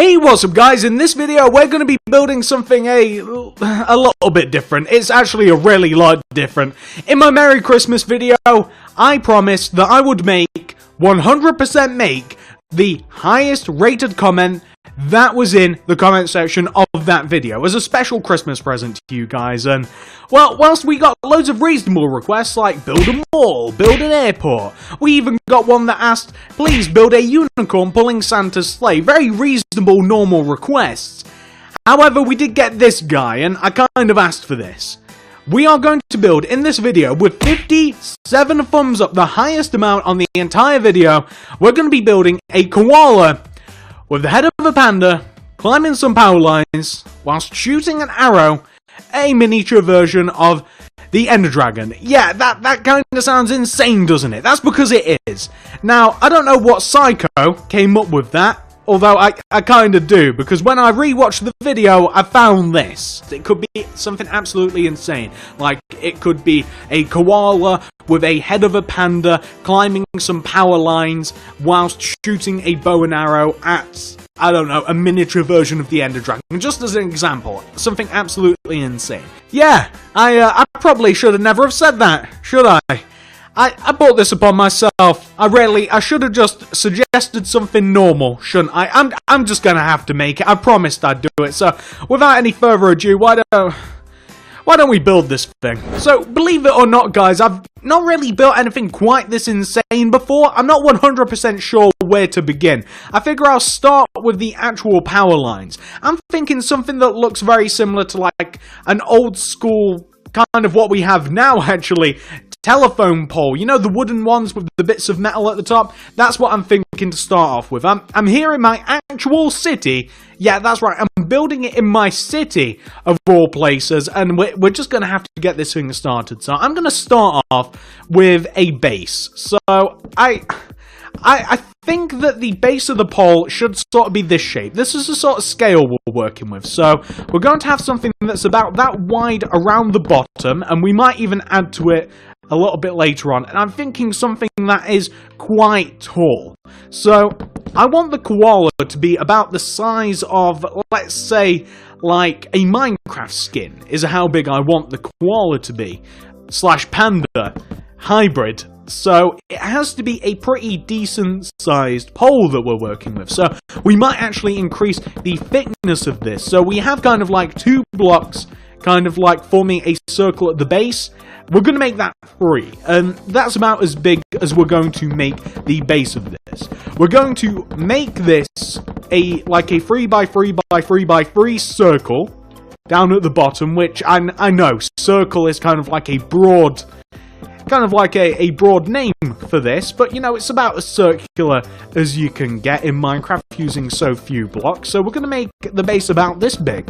Hey, what's up guys? In this video we're going to be building something a little bit different. It's actually a really lot different. In my Merry Christmas video, I promised that I would 100% make the highest rated comment that was in the comment section of that video as a special Christmas present to you guys. And well, whilst we got loads of reasonable requests like build a mall, build an airport, we even got one that asked please build a unicorn pulling Santa's sleigh. Very reasonable, normal requests. However, we did get this guy, and I kind of asked for this. We are going to build in this video with 57 thumbs up, the highest amount on the entire video. We're going to be building a koala with the head of a panda, climbing some power lines, whilst shooting an arrow, a miniature version of the Ender Dragon. Yeah, that kind of sounds insane, doesn't it? That's because it is. Now, I don't know what psycho came up with that, although I kind of do, because when I rewatched the video, I found this. It could be something absolutely insane. Like, it could be a koala with a head of a panda climbing some power lines whilst shooting a bow and arrow at, I don't know, a miniature version of the Ender Dragon. Just as an example, something absolutely insane. Yeah, I probably should have never have said that, should I? I brought this upon myself. I should have just suggested something normal, shouldn't I? I'm just gonna have to make it. I promised I'd do it. So, without any further ado, why don't we build this thing? So, believe it or not, guys, I've not really built anything quite this insane before. I'm not 100% sure where to begin. I figure I'll start with the actual power lines. I'm thinking something that looks very similar to like an old school kind of what we have now, actually. Telephone pole, you know, the wooden ones with the bits of metal at the top? That's what I'm thinking to start off with. I'm here in my actual city. Yeah, that's right, I'm building it in my city, of all places, and we're just going to have to get this thing started. So I'm going to start off with a base. So I think that the base of the pole should sort of be this shape. This is the sort of scale we're working with. So we're going to have something that's about that wide around the bottom, and we might even add to it a little bit later on. And I'm thinking something that is quite tall. So I want the koala to be about the size of, let's say, like a Minecraft skin is how big I want the koala to be. / panda hybrid. So it has to be a pretty decent sized pole that we're working with. So we might actually increase the thickness of this. So we have kind of like 2 blocks kind of like forming a circle at the base. We're going to make that 3, and that's about as big as we're going to make the base of this. We're going to make this like a 3x3x3x3 circle down at the bottom, which I know circle is kind of like a broad name for this, but you know, it's about as circular as you can get in Minecraft using so few blocks. So we're going to make the base about this big,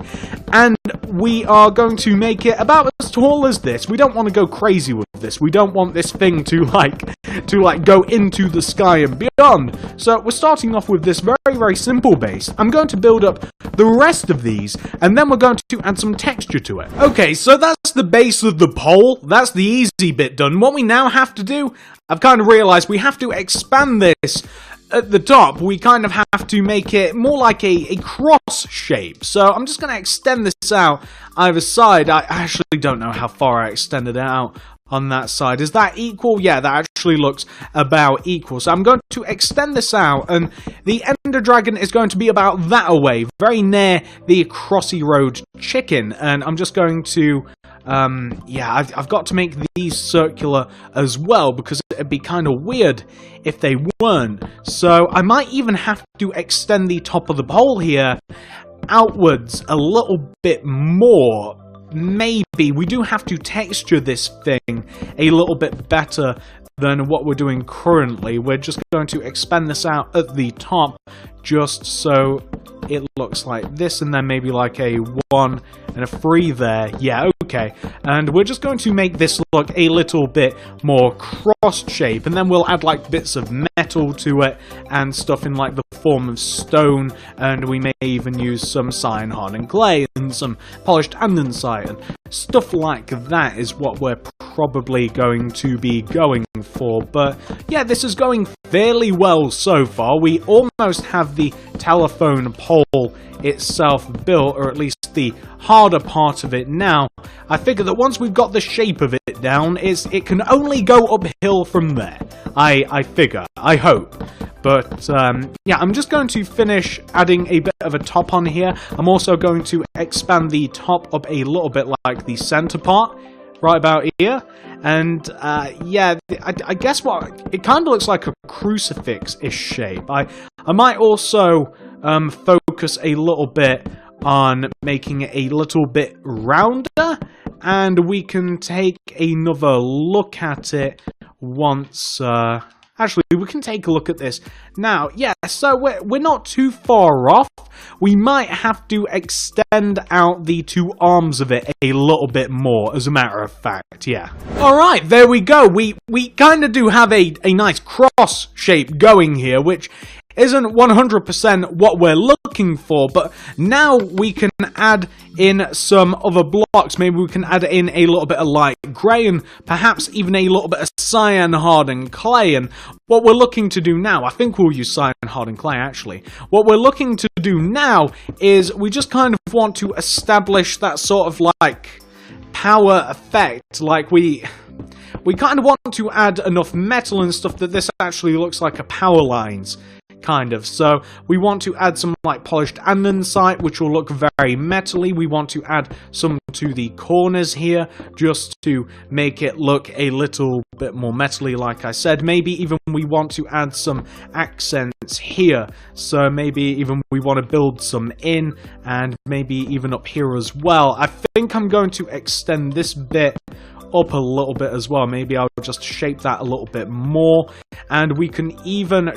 and we are going to make it about as tall as this. We don't want to go crazy with this. We don't want this thing to go into the sky and beyond. So we're starting off with this very, very simple base. I'm going to build up the rest of these, and then we're going to add some texture to it. Okay, so that's the base of the pole. That's the easy bit done. What we now have to do, I've kind of realized we have to expand this at the top. We kind of have to make it more like a cross shape. So I'm just going to extend this out either side. I actually don't know how far I extended it out on that side. Is that equal? Yeah, that actually looks about equal. So I'm going to extend this out, and the Ender Dragon is going to be about that away, very near the Crossy Road chicken. And I'm just going to yeah, I've got to make these circular as well, because it'd be kind of weird if they weren't. So I might even have to extend the top of the pole here outwards a little bit more. Maybe we do have to texture this thing a little bit better than what we're doing currently. We're just going to expand this out at the top just so it looks like this, and then maybe like a 1 and a 3 there. Yeah, okay. And we're just going to make this look a little bit more cross shape, and then we'll add like bits of metal to it and stuff in like the form of stone, and we may even use some cyan hardened clay and some polished andesite and stuff like that is what we're probably going to be going for. But yeah, this is going fairly well so far. We almost have have the telephone pole itself built, or at least the harder part of it now, I figure that once we've got the shape of it down, it can only go uphill from there. I figure. I hope. But, yeah, I'm just going to finish adding a bit of a top on here. I'm also going to expand the top up a little bit like the center part, right about here. And, yeah, I guess what, it kind of looks like a crucifix-ish shape. I might also, focus a little bit on making it a little bit rounder, and we can take another look at it once, actually, we can take a look at this now. Yeah, so we're not too far off. We might have to extend out the two arms of it a little bit more, as a matter of fact, yeah. Alright, there we go. We kind of do have a nice cross shape going here, which isn't 100% what we're looking for, but now we can add in some other blocks. Maybe we can add in a little bit of light grey and perhaps even a little bit of cyan hardened clay. And what we're looking to do now, I think we'll use cyan hardened clay actually. What we're looking to do now is we just kind of want to establish that sort of like power effect. Like we kind of want to add enough metal and stuff that this actually looks like a power lines. Kind of. So we want to add some like polished andesite, which will look very metally. We want to add some to the corners here, just to make it look a little bit more metally, like I said. Maybe even we want to add some accents here. So maybe even we want to build some in, and maybe even up here as well. I think I'm going to extend this bit up a little bit as well. Maybe I'll just shape that a little bit more, and we can even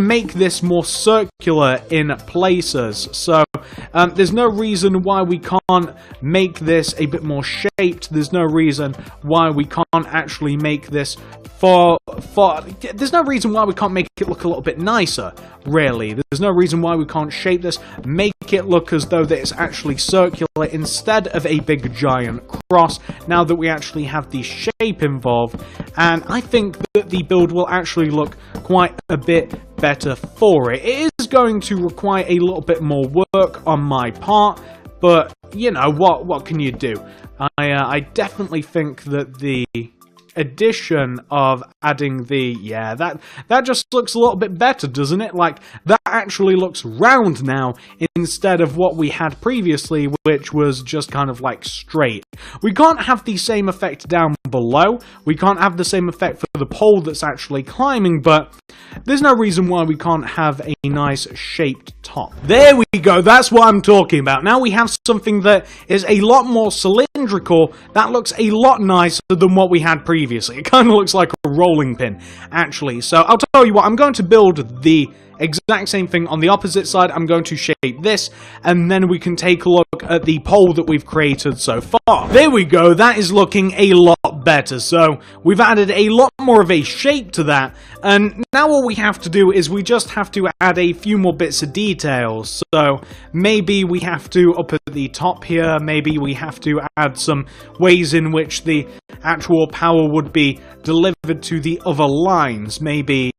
make this more circular in places. So there's no reason why we can't make this a bit more shaped. There's no reason why we can't actually make this there's no reason why we can't make it look a little bit nicer, really. There's no reason why we can't shape this, make it look as though that it's actually circular instead of a big giant cross, now that we actually have the shape involved. And I think that the build will actually look quite a bit better for it. It is going to require a little bit more work on my part, but you know, what can you do? I definitely think that the addition of adding the, yeah, that just looks a little bit better, doesn't it? Like, that actually looks round now, instead of what we had previously, which was just kind of like straight. We can't have the same effect down below, we can't have the same effect for the pole that's actually climbing, but there's no reason why we can't have a nice shaped top. There we go, that's what I'm talking about. Now we have something that is a lot more cylindrical, that looks a lot nicer than what we had previously. It kind of looks like a rolling pin, actually. So I'll tell you what, I'm going to build the exact same thing on the opposite side. I'm going to shape this, and then we can take a look at the pole that we've created so far. There we go, that is looking a lot better. So we've added a lot more of a shape to that, and now all we have to do is we just have to add a few more bits of details. So maybe we have to, up at the top here, maybe we have to add some ways in which the actual power would be delivered to the other lines. Maybe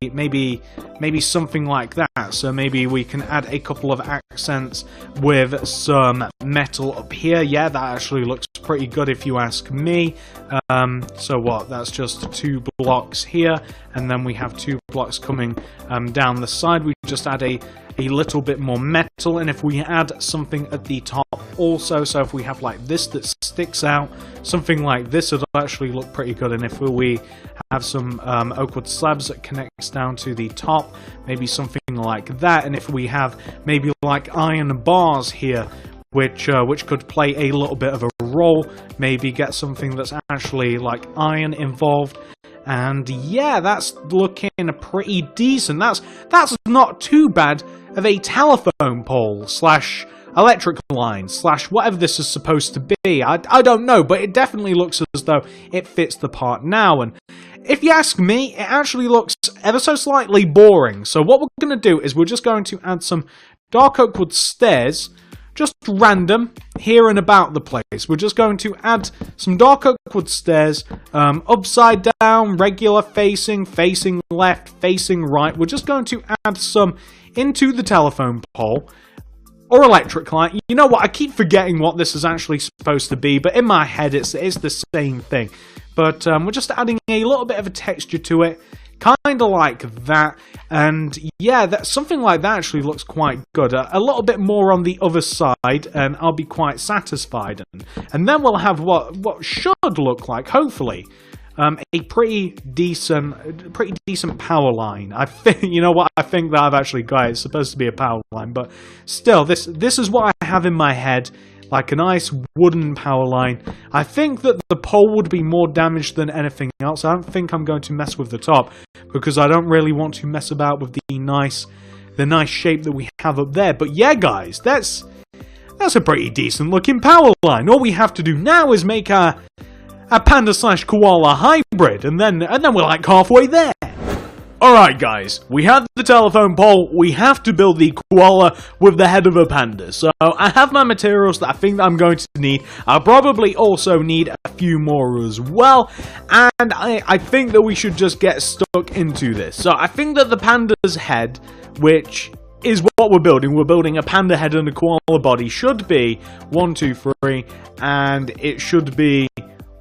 something like that. So maybe we can add a couple of accents with some metal up here. Yeah, that actually looks pretty good if you ask me. So what, that's just 2 blocks here, and then we have 2 blocks coming down the side. We just add a little bit more metal, and if we add something at the top also, so if we have like this that sticks out, something like this would actually look pretty good. And if we have some oak wood slabs that connects down to the top, maybe something like that. And if we have maybe like iron bars here, which could play a little bit of a role, maybe get something that's actually like iron involved. And yeah, that's looking pretty decent. That's not too bad of a telephone pole slash electric line slash whatever this is supposed to be. I don't know, but it definitely looks as though it fits the part now. And if you ask me, it actually looks ever so slightly boring. So what we're going to do is we're just going to add some dark oak wood stairs, just random, here and about the place. We're just going to add some dark oak wood stairs, upside down, regular facing, facing left, facing right. We're just going to add some into the telephone pole. Or electric light. You know what, I keep forgetting what this is actually supposed to be, but in my head it's the same thing. But we're just adding a little bit of a texture to it, kind of like that, and yeah, something like that actually looks quite good. A little bit more on the other side, and I'll be quite satisfied. And then we'll have what should look like, hopefully, a pretty decent power line. I think, you know what, I think that I've actually got it. It's supposed to be a power line, but still, this is what I have in my head, like a nice wooden power line. I think that the pole would be more damaged than anything else. I don't think I'm going to mess with the top, because I don't really want to mess about with the nice shape that we have up there. But yeah, guys, that's a pretty decent looking power line. All we have to do now is make a Panda/Koala hybrid, and then we're like halfway there. Alright guys, we have the telephone pole, we have to build the koala with the head of a panda. So I have my materials that I think that I'm going to need. I'll probably also need a few more as well, and I think that we should just get stuck into this. So I think that the panda's head, which is what we're building a panda head and a koala body, should be 1, 2, 3, and it should be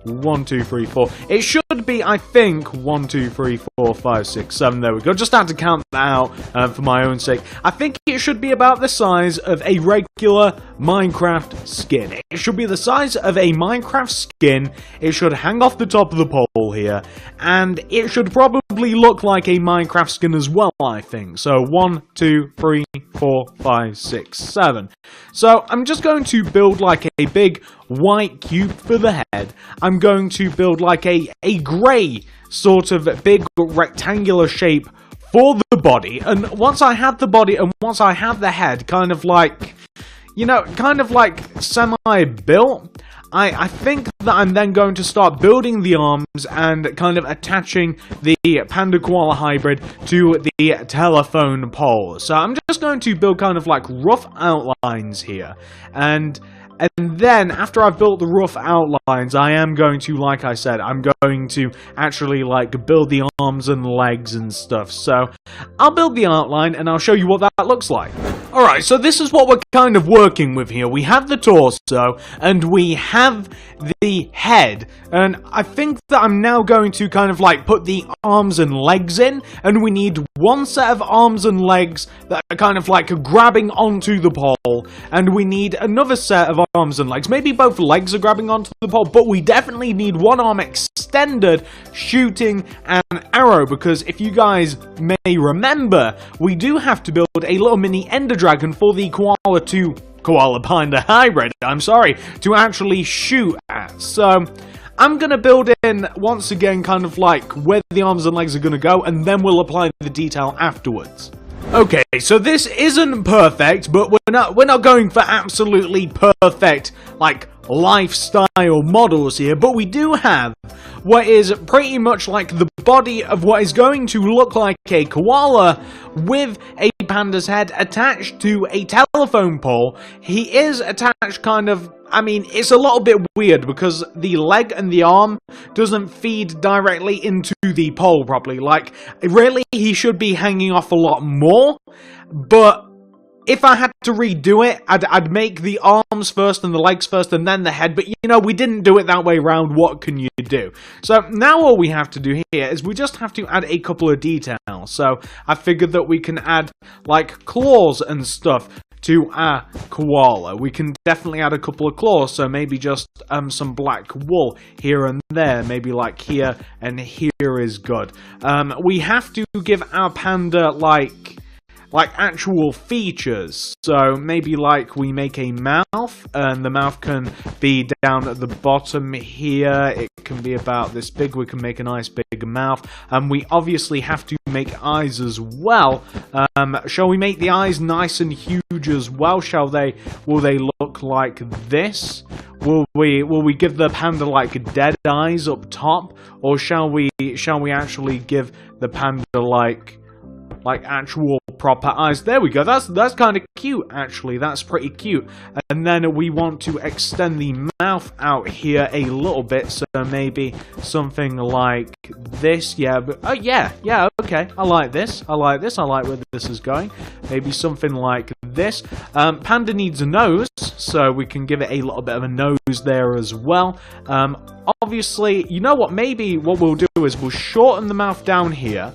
1, 2, 3, 4. It should be, I think, 1, 2, 3, 4, 5, 6, 7. There we go. Just had to count that out for my own sake. I think it should be about the size of a regular Minecraft skin. It should be the size of a Minecraft skin. It should hang off the top of the pole here, and it should probably look like a Minecraft skin as well, I think. So 1, 2, 3, 4, 5, 6, 7. So I'm just going to build like a big white cube for the head. I'm going to build like a grey sort of big rectangular shape for the body, and once I have the body and once I have the head kind of like, you know, kind of like semi-built, I think that I'm then going to start building the arms and kind of attaching the Panda Koala hybrid to the telephone pole. So I'm just going to build kind of like rough outlines here, and then, after I've built the rough outlines, I am going to, like I said, I'm going to actually, like, build the arms and legs and stuff. So, I'll build the outline, and I'll show you what that looks like. Alright, so this is what we're kind of working with here. We have the torso, and we have the head, and I think that I'm now going to kind of, like, put the arms and legs in, and we need one set of arms and legs that are kind of, like, grabbing onto the pole, and we need another set of arms and legs. Maybe both legs are grabbing onto the pole, but we definitely need one arm extended shooting an arrow, because if you guys may remember, we do have to build a little mini ender dragon for the Koala Panda hybrid, to actually shoot at. So I'm gonna build in, once again, kind of like where the arms and legs are gonna go, and then we'll apply the detail afterwards. Okay, so this isn't perfect, but we're not going for absolutely perfect, like, lifestyle models here, but we do have what is pretty much like the body of what is going to look like a koala with a panda's head attached to a telephone pole. He is attached kind of, I mean, it's a little bit weird because the leg and the arm doesn't feed directly into the pole properly. Like, really, he should be hanging off a lot more, but if I had to redo it, I'd make the arms first and the legs first and then the head, but you know, we didn't do it that way around. What can you do? So now all we have to do here is we just have to add a couple of details. So I figured that we can add like claws and stuff to our koala. We can definitely add a couple of claws, so maybe just some black wool here and there, maybe like here and here is good. We have to give our panda like actual features, so maybe like we make a mouth, and the mouth can be down at the bottom here. It can be about this big. We can make a nice big mouth, and we obviously have to make eyes as well. Shall we make the eyes nice and huge as well? Will they look like this? Will we give the panda like dead eyes up top, or shall we actually give the panda like actual proper eyes. There we go. That's kind of cute, actually. That's pretty cute. And then we want to extend the mouth out here a little bit, so maybe something like this. Yeah, but yeah, okay. I like this. I like where this is going. Maybe something like this. Panda needs a nose, so we can give it a little bit of a nose there as well. Obviously, you know what? Maybe what we'll do is we'll shorten the mouth down here.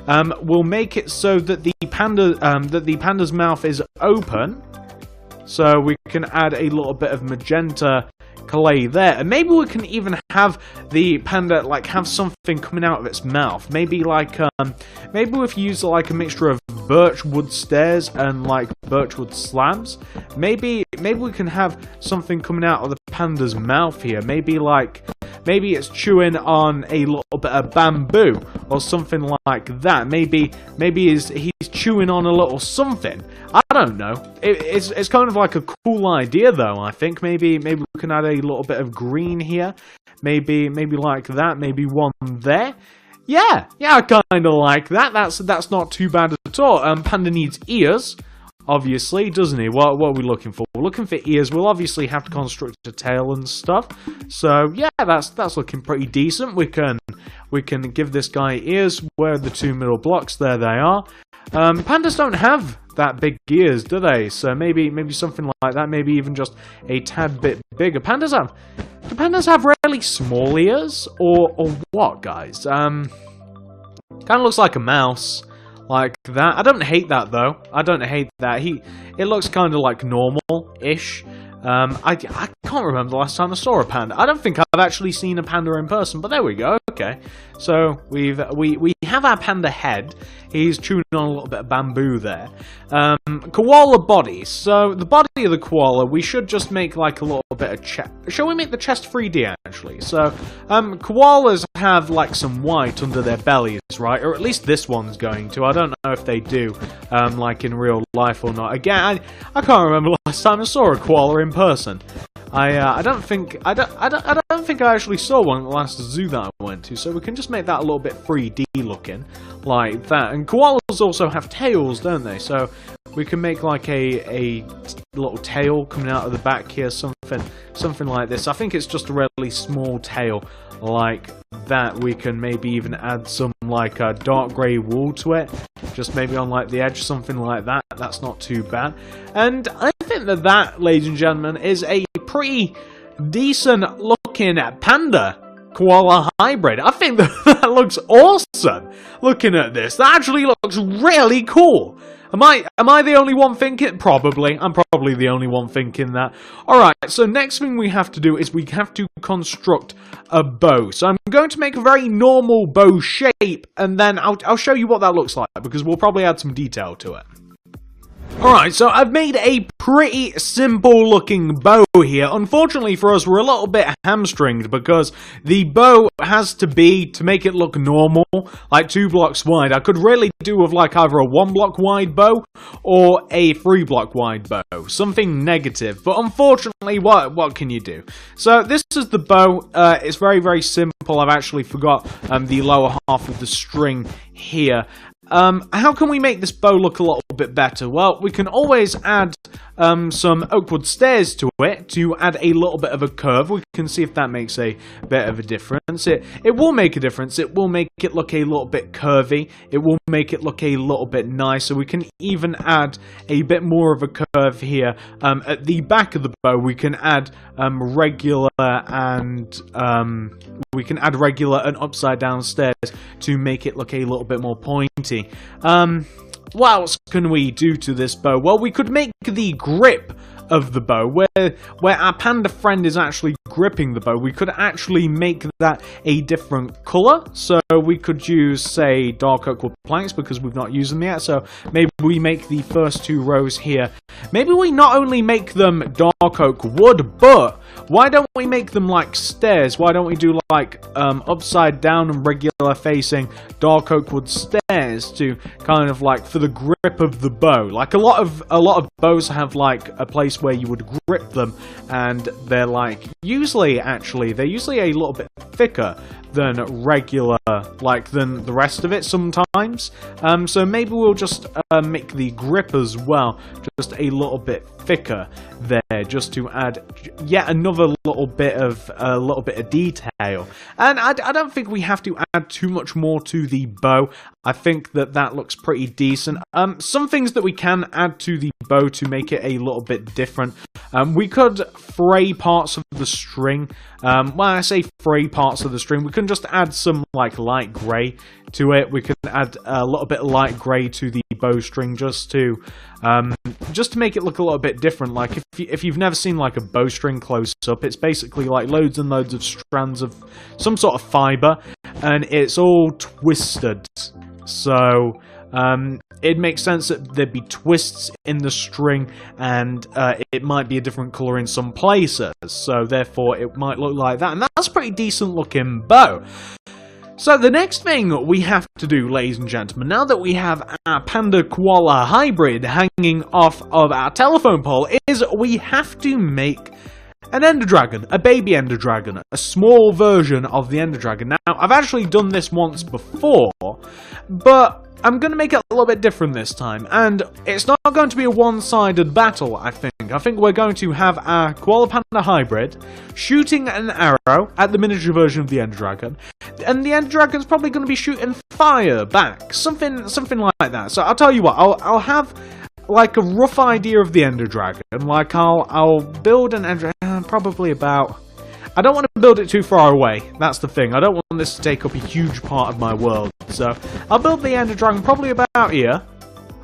We'll make it so that the panda's mouth is open, so we can add a little bit of magenta clay there, and maybe we can even have the panda like have something coming out of its mouth. Maybe like maybe if you use like a mixture of birchwood stairs and like birchwood slabs, maybe we can have something coming out of the panda's mouth here. Maybe it's chewing on a little bit of bamboo or something like that. Maybe he's chewing on a little something. I don't know. It's kind of like a cool idea though. I think maybe we can add a little bit of green here. Maybe like that. Maybe one there. Yeah, I kind of like that. That's not too bad at all. Panda needs ears, obviously, doesn't he? What are we looking for? We're looking for ears. We'll obviously have to construct a tail and stuff. So yeah, that's looking pretty decent. We can give this guy ears. Where are the two middle blocks? There they are. Pandas don't have that big ears, do they? So maybe something like that. Maybe even just a tad bit bigger. Do pandas have really small ears, or what, guys? Kind of looks like a mouse, like that. I don't hate that though. I don't hate that. It looks kind of like normal-ish. I can't remember the last time I saw a panda. I don't think I've actually seen a panda in person, but there we go. Okay, so we have our panda head. He's chewing on a little bit of bamboo there. Koala body. So the body of the koala, we should just make like a little bit of chest. Shall we make the chest 3D actually? So koalas have like some white under their bellies, right? Or at least this one's going to. I don't know if they do, like in real life or not. Again, I can't remember the last time I saw a koala in person. I don't think I actually saw one at the last zoo that I went to, so we can just make that a little bit 3D looking, like that. And koalas also have tails, don't they? So we can make like a little tail coming out of the back here, something like this. I think it's just a really small tail like that. We can maybe even add some like dark grey wool to it, just maybe on like the edge, something like that. That's not too bad. And I think that, ladies and gentlemen, is a pretty decent looking panda koala hybrid. I think that looks awesome. Looking at this, that actually looks really cool. Am I the only one thinking? Probably. I'm probably the only one thinking that. Alright, so next thing we have to do is we have to construct a bow. So I'm going to make a very normal bow shape, and then I'll show you what that looks like, because we'll probably add some detail to it. Alright, so I've made a pretty simple looking bow here. Unfortunately for us, we're a little bit hamstringed because the bow has to make it look normal, like 2 blocks wide. I could really do with like either a 1 block wide bow or a 3 block wide bow. Something negative, but unfortunately, what can you do? So this is the bow. It's very, very simple. I've actually forgot the lower half of the string here. How can we make this bow look a little bit better? Well, we can always add some oakwood stairs to it to add a little bit of a curve. We can see if that makes a bit of a difference. It will make a difference. It will make it look a little bit curvy. It will make it look a little bit nicer. We can even add a bit more of a curve here. At the back of the bow, we can add regular and upside down stairs to make it look a little bit more pointy. What else can we do to this bow? Well, we could make the grip of the bow, where our panda friend is actually gripping the bow. We could actually make that a different colour. So we could use, say, dark oak wood planks, because we've not used them yet. So maybe we make the first 2 rows here. Maybe we not only make them dark oak wood, but why don't we make them like stairs? Why don't we do like upside down and regular facing dark oak wood stairs to kind of like for the grip of the bow? Like a lot of bows have like a place where you would grip them, and they're usually a little bit thicker than regular, like than the rest of it sometimes. So maybe we'll just make the grip as well just a little bit thicker there, just to add yet another little bit of detail. And I don't think we have to add too much more to the bow. I think that looks pretty decent. Some things that we can add to the bow to make it a little bit different. We could fray parts of the string. When I say fray parts of the string, we can just add some like light grey to it. We can add a little bit of light grey to the bowstring just to make it look a little bit different. Like if you've never seen like a bowstring close up, it's basically like loads and loads of strands of some sort of fibre, and it's all twisted. So it makes sense that there'd be twists in the string, and it might be a different colour in some places, so therefore it might look like that, and that's a pretty decent looking bow. So the next thing we have to do, ladies and gentlemen, now that we have our Panda Koala hybrid hanging off of our telephone pole, is we have to make an Ender Dragon, a baby Ender Dragon, a small version of the Ender Dragon. Now, I've actually done this once before, but I'm going to make it a little bit different this time, and it's not going to be a one-sided battle, I think. I think we're going to have our Koala Panda hybrid shooting an arrow at the miniature version of the Ender Dragon, and the Ender Dragon's probably going to be shooting fire back, something like that. So I'll tell you what, I'll have like a rough idea of the Ender Dragon. Like I'll build an Ender Dragon probably about. I don't want to build it too far away, that's the thing. I don't want this to take up a huge part of my world. So, I'll build the Ender Dragon probably about here.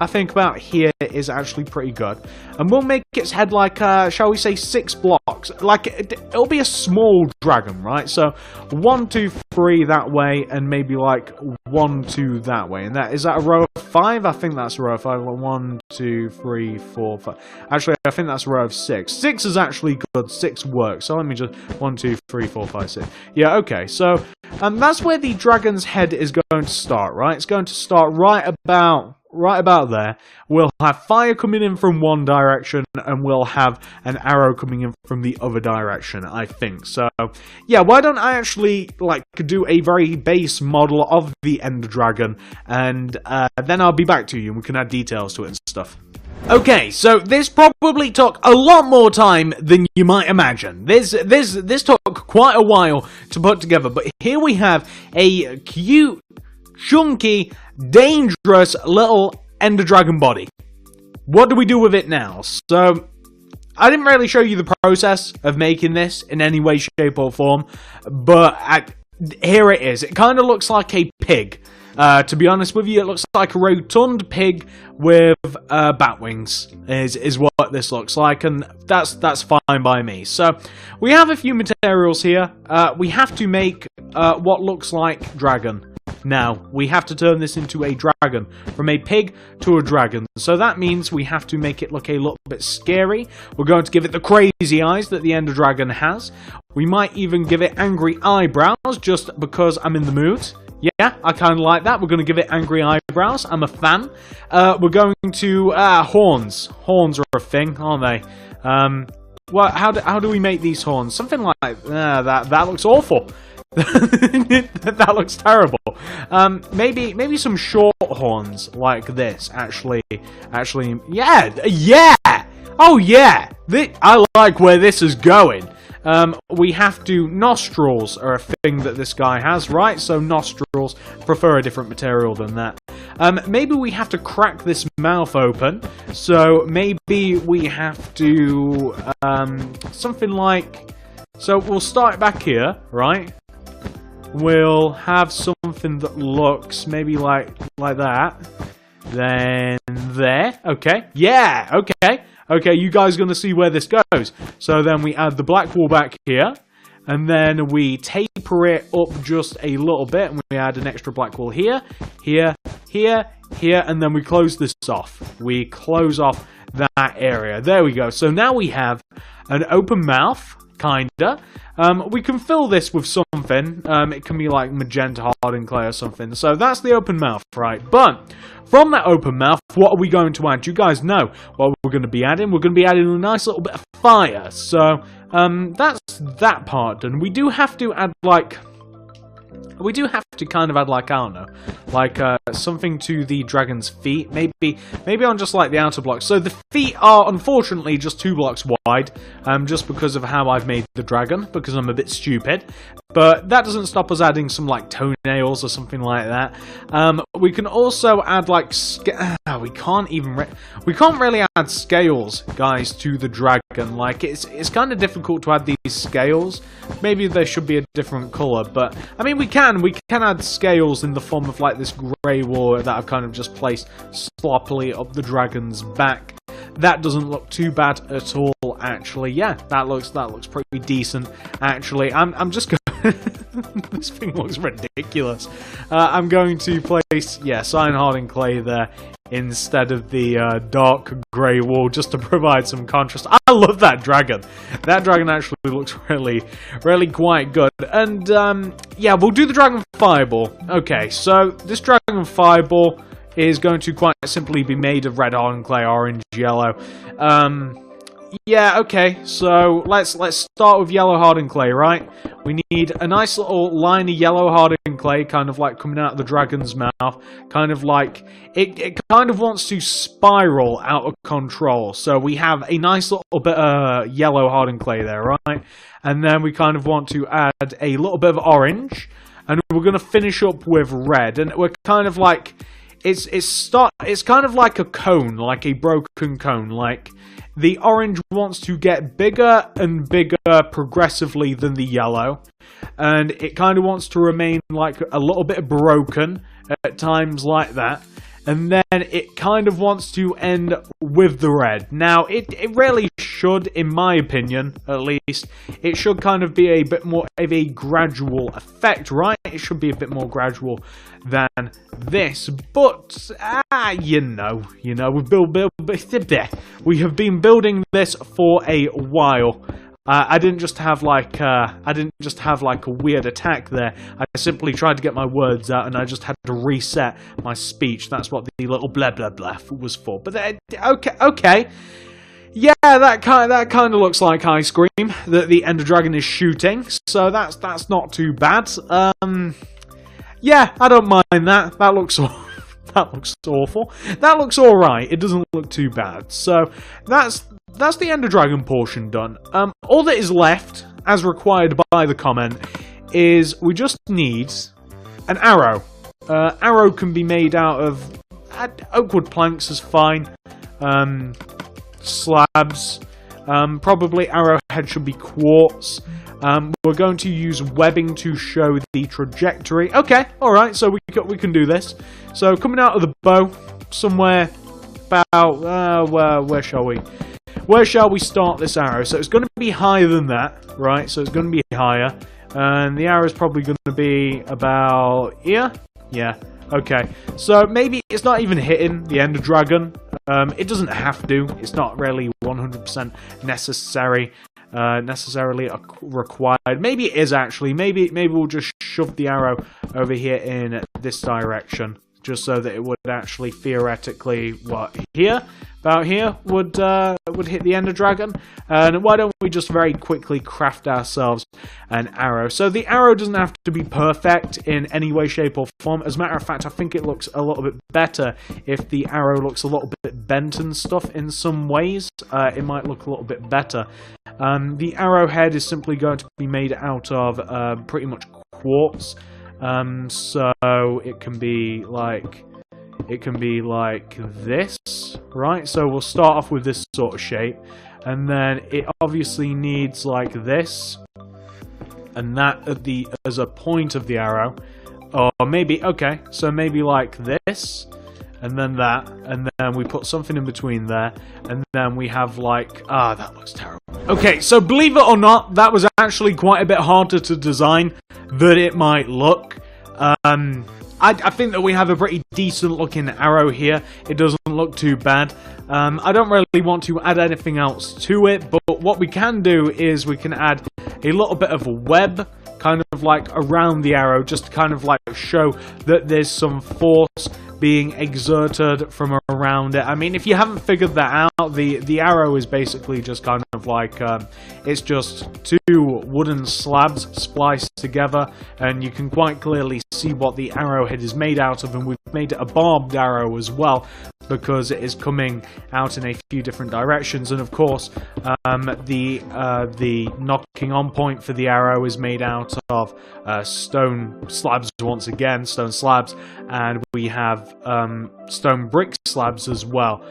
I think about here is actually pretty good. And we'll make its head like, shall we say, 6 blocks. Like, it'll be a small dragon, right? So, 1, 2, 3 that way, and maybe like 1, 2 that way. And is that a row of 5? I think that's a row of 5. 1, 2, 3, 4, 5. Actually, I think that's a row of 6. 6 is actually good. 6 works. So let me just 1, 2, 3, 4, 5, 6. Yeah, okay. So that's where the dragon's head is going to start, right? It's going to start right about there. We'll have fire coming in from one direction, and we'll have an arrow coming in from the other direction, I think. So, yeah, why don't I actually, like, do a very base model of the Ender Dragon, and then I'll be back to you, and we can add details to it and stuff. Okay, so this probably took a lot more time than you might imagine. This took quite a while to put together, but here we have a cute, chunky, dangerous little Ender Dragon body. What do we do with it now? So, I didn't really show you the process of making this in any way, shape, or form, but here it is. It kind of looks like a pig. To be honest with you, it looks like a rotund pig with bat wings, is what this looks like, and that's fine by me. So, we have a few materials here. We have to make what looks like dragon. Now, we have to turn this into a dragon, from a pig to a dragon. So that means we have to make it look a little bit scary. We're going to give it the crazy eyes that the Ender Dragon has. We might even give it angry eyebrows, just because I'm in the mood. Yeah, I kind of like that. We're going to give it angry eyebrows. I'm a fan. We're going to, horns. Horns are a thing, aren't they? Well, how do we make these horns? Something like that looks awful. That looks terrible. Maybe some short horns like this. Actually, yeah. Oh yeah. I like where this is going. We have to. Nostrils are a thing that this guy has, right? So nostrils prefer a different material than that. Maybe we have to crack this mouth open. So maybe we have to something like. So we'll start back here, right? We'll have something that looks maybe like that. Then there. Okay. Yeah. Okay. Okay, you guys are going to see where this goes. So then we add the black wool back here. And then we taper it up just a little bit. And we add an extra black wool here, here, here, here. And then we close this off. We close off that area. There we go. So now we have an open mouth, kinda. We can fill this with something. It can be like magenta hardened clay or something. So that's the open mouth, right? But from that open mouth, what are we going to add? You guys know what we're going to be adding. We're going to be adding a nice little bit of fire. So that's that part done. We do have to add like We do have to kind of add, like, I don't know, like, something to the dragon's feet. Maybe on just, like, the outer blocks. So the feet are, unfortunately, just 2 blocks wide, just because of how I've made the dragon, because I'm a bit stupid. But that doesn't stop us adding some, like, toenails or something like that. We can also add, like, we can't really add scales, guys, to the dragon. Like, it's kind of difficult to add these scales. Maybe they should be a different colour, but, I mean, we can add scales in the form of, like, this grey wall that I've kind of just placed sloppily up the dragon's back. That doesn't look too bad at all, actually. Yeah, that looks pretty decent, actually. I'm just going this thing looks ridiculous. I'm going to place, yeah, cyan hardened clay there instead of the dark grey wall, just to provide some contrast. I love that dragon. That dragon actually looks really quite good. And yeah, we'll do the dragon fireball. Okay, so this dragon fireball is going to quite simply be made of red hardened clay, orange, yellow. Yeah, okay, so let's start with yellow hardened clay, right? We need a nice little line of yellow hardened clay, kind of like coming out of the dragon's mouth, kind of like, it kind of wants to spiral out of control. So we have a nice little bit of yellow hardened clay there, right? And then we kind of want to add a little bit of orange, and we're going to finish up with red, and we're kind of like, it's kind of like a cone, like a broken cone, like, the orange wants to get bigger and bigger progressively than the yellow, and it kind of wants to remain like a little bit broken at times like that, and then it kind of wants to end with the red. Now, it really should, in my opinion, at least, it should kind of be a bit more of a gradual effect, right? It should be a bit more gradual than this, but, you know, we have been building this for a while. I didn't just have like a weird attack there. I simply tried to get my words out, and I just had to reset my speech. That's what the little blah blah blah was for. But okay. Yeah, that kind of looks like ice cream that the Ender Dragon is shooting. So that's not too bad. Yeah, I don't mind that. That looks awful. That looks alright. It doesn't look too bad. So that's the Ender Dragon portion done. All that is left, as required by the comment, is we just need an arrow. Arrow can be made out of oak wood planks is fine. Slabs. Probably arrowhead should be quartz. We're going to use webbing to show the trajectory. Okay, alright, so we can do this. So coming out of the bow, somewhere about, where shall we? Where shall we start this arrow? So it's going to be higher than that, right? So it's going to be higher. And the arrow is probably going to be about here? Yeah, okay. So maybe it's not even hitting the Ender Dragon. It doesn't have to. It's not really 100% necessarily required. Maybe it is actually. Maybe we'll just shove the arrow over here in this direction, just so that it would actually theoretically, about here would hit the Ender Dragon. And why don't we just very quickly craft ourselves an arrow? So the arrow doesn't have to be perfect in any way, shape, or form. As a matter of fact, I think it looks a little bit better if the arrow looks a little bit bent and stuff in some ways. It might look a little bit better. The arrowhead is simply going to be made out of pretty much quartz. So it can be like this, right? So we'll start off with this sort of shape, and then it obviously needs like this, and that as a point of the arrow, or maybe so maybe like this, and then that, and then we put something in between there, and then we have like, that looks terrible. Okay, so believe it or not, that was actually quite a bit harder to design than it might look. I think that we have a pretty decent looking arrow here. It doesn't look too bad. I don't really want to add anything else to it, but what we can do is we can add a little bit of a web, kind of like around the arrow, just to kind of like show that there's some force being exerted from around it. I mean, if you haven't figured that out, the arrow is basically just kind of like, it's just two wooden slabs spliced together, and you can quite clearly see what the arrowhead is made out of, and we've made it a barbed arrow as well, because it is coming out in a few different directions. And of course, the knocking on point for the arrow is made out of stone slabs, once again, stone slabs, and we have stone brick slabs as well.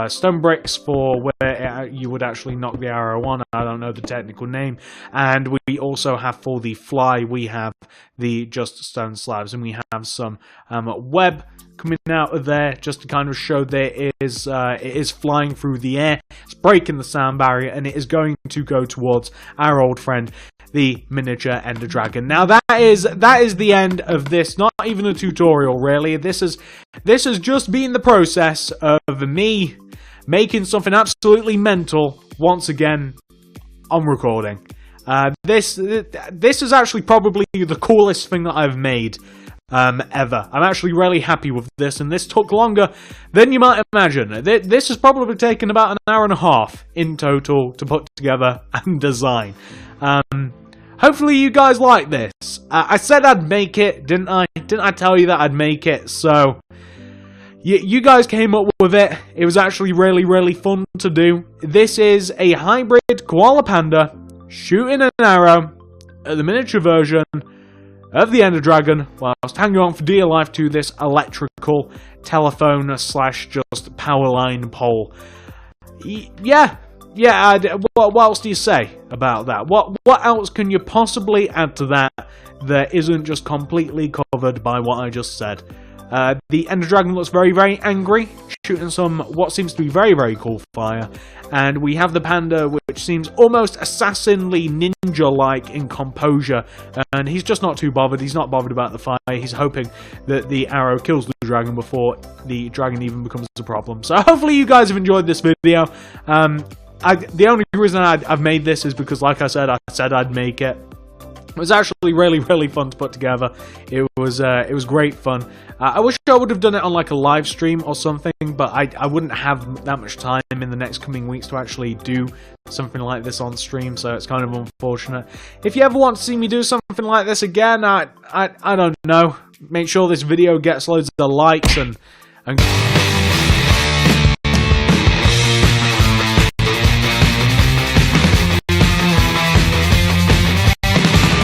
Stone bricks for where you would actually knock the arrow on. I don't know the technical name. And we also have, for the fly, we have the just stone slabs, and we have some web coming out of there just to kind of show that it is flying through the air. It's breaking the sound barrier, and it is going to go towards our old friend, the miniature Ender Dragon. Now that is the end of this. Not even a tutorial, really. This has just been the process of me making something absolutely mental once again on recording. This is actually probably the coolest thing that I've made ever. I'm actually really happy with this, and this took longer than you might imagine. This has probably taken about an hour and a half in total to put together and design. Hopefully you guys like this. I said I'd make it, didn't I? Didn't I tell you that I'd make it? So you guys came up with it. It was actually really, really fun to do. This is a hybrid koala panda shooting an arrow at the miniature version of the Ender Dragon whilst hanging on for dear life to this electrical telephone / just power line pole. Yeah, what else do you say about that? What else can you possibly add to that that isn't just completely covered by what I just said? The Ender Dragon looks very, very angry, shooting some what seems to be very, very cool fire. And we have the panda, which seems almost assassinly ninja-like in composure. And he's just not too bothered. He's not bothered about the fire. He's hoping that the arrow kills the dragon before the dragon even becomes a problem. So hopefully you guys have enjoyed this video. The only reason I've made this is because, like I said I'd make it. It was actually really, really fun to put together. It was great fun. I wish I would have done it on like a live stream or something, but I wouldn't have that much time in the next coming weeks to actually do something like this on stream, so it's kind of unfortunate. If you ever want to see me do something like this again, I don't know. Make sure this video gets loads of likes and